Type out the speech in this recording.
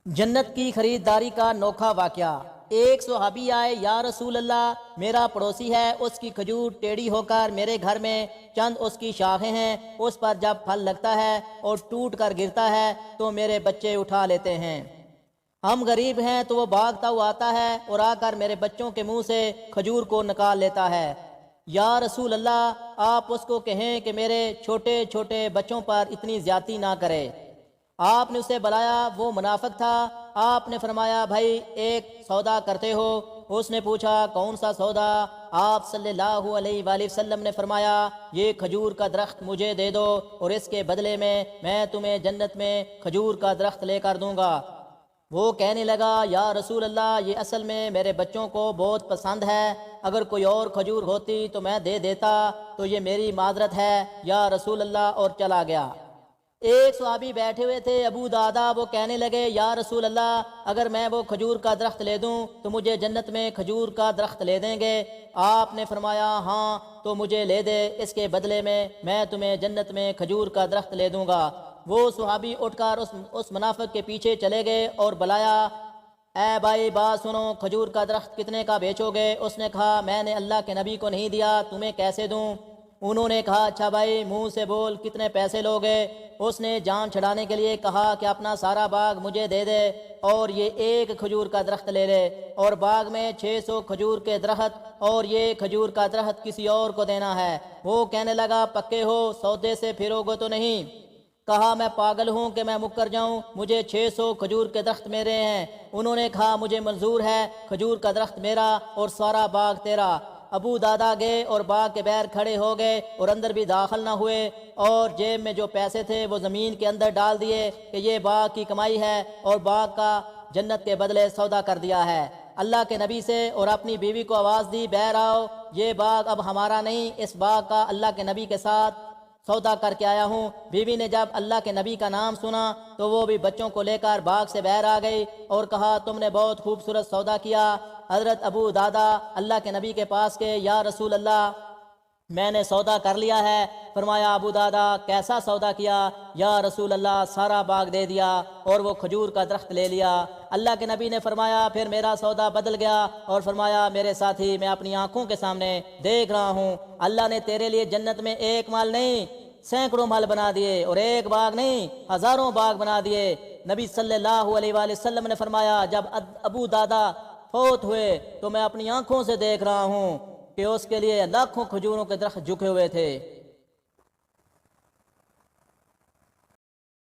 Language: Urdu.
جنت کی خریداری کا انوکھا واقعہ۔ ایک صحابی آئے، یا رسول اللہ، میرا پڑوسی ہے، اس کی کھجور ٹیڑھی ہو کر میرے گھر میں چند اس کی شاخیں ہیں، اس پر جب پھل لگتا ہے اور ٹوٹ کر گرتا ہے تو میرے بچے اٹھا لیتے ہیں۔ ہم غریب ہیں تو وہ بھاگتا ہوا آتا ہے اور آ کر میرے بچوں کے منہ سے کھجور کو نکال لیتا ہے۔ یا رسول اللہ، آپ اس کو کہیں کہ میرے چھوٹے چھوٹے بچوں پر اتنی زیادتی نہ کرے۔ آپ نے اسے بلایا، وہ منافق تھا۔ آپ نے فرمایا، بھائی ایک سودا کرتے ہو؟ اس نے پوچھا، کون سا سودا؟ آپ صلی اللہ علیہ وآلہ وسلم نے فرمایا، یہ کھجور کا درخت مجھے دے دو اور اس کے بدلے میں تمہیں جنت میں کھجور کا درخت لے کر دوں گا۔ وہ کہنے لگا، یا رسول اللہ، یہ اصل میں میرے بچوں کو بہت پسند ہے، اگر کوئی اور کھجور ہوتی تو میں دے دیتا، تو یہ میری معذرت ہے یا رسول اللہ، اور چلا گیا۔ ایک صحابی بیٹھے ہوئے تھے، ابو دادا، وہ کہنے لگے، یا رسول اللہ، اگر میں وہ کھجور کا درخت لے دوں تو مجھے جنت میں کھجور کا درخت لے دیں گے؟ آپ نے فرمایا، ہاں تو مجھے لے دے، اس کے بدلے میں تمہیں جنت میں کھجور کا درخت لے دوں گا۔ وہ صحابی اٹھ کر اس منافق کے پیچھے چلے گئے اور بلایا، اے بھائی بات سنو، کھجور کا درخت کتنے کا بیچو گے؟ اس نے کہا، میں نے اللہ کے نبی کو نہیں دیا، تمہیں کیسے دوں؟ انہوں نے کہا، اچھا بھائی منہ سے بول، کتنے پیسے لوگے؟ اس نے جان چھڑانے کے لیے کہا کہ اپنا سارا باغ مجھے دے دے اور یہ ایک کھجور کا درخت لے لے، اور باغ میں 600 کھجور کے درخت اور یہ کھجور کا درخت کسی اور کو دینا ہے۔ وہ کہنے لگا، پکے ہو، سودے سے پھرو گے تو نہیں؟ کہا، میں پاگل ہوں کہ میں مکر جاؤں، مجھے 600 کھجور کے درخت میرے ہیں۔ انہوں نے کہا، مجھے منظور ہے، کھجور کا درخت میرا اور سارا باغ تیرا۔ ابو دادا گئے اور باغ کے باہر کھڑے ہو گئے اور اندر بھی داخل نہ ہوئے، اور جیب میں جو پیسے تھے وہ زمین کے اندر ڈال دیے کہ یہ باغ کی کمائی ہے اور باغ کا جنت کے بدلے سودا کر دیا ہے۔ اللہ کے نبی سے اور اپنی بیوی کو آواز دی، باہر آؤ، یہ باغ اب ہمارا نہیں، اس باغ کا اللہ کے نبی کے ساتھ سودا کر کے آیا ہوں۔ بیوی نے جب اللہ کے نبی کا نام سنا تو وہ بھی بچوں کو لے کر باغ سے باہر آ گئی اور کہا، تم نے بہت خوبصورت سودا کیا۔ حضرت ابو دادا اللہ کے نبی کے پاس گئے، یا رسول اللہ، میں نے سودا کر لیا ہے۔ فرمایا، ابو دادا کیسا سودا کیا؟ یا رسول اللہ، سارا باغ دے دیا اور وہ کھجور کا درخت لے لیا۔ اللہ کے نبی نے فرمایا، پھر میرا سودا بدل گیا، اور فرمایا، میرے ساتھی، میں اپنی آنکھوں کے سامنے دیکھ رہا ہوں، اللہ نے تیرے لیے جنت میں ایک مال نہیں، سینکڑوں مال بنا دیے، اور ایک باغ نہیں، ہزاروں باغ بنا دیے۔ نبی صلی اللہ علیہ وآلہ وسلم نے فرمایا، جب ابو دادا فوت ہوئے تو میں اپنی آنکھوں سے دیکھ رہا ہوں کہ اس کے لیے لاکھوں کھجوروں کے درخت جھکے ہوئے تھے۔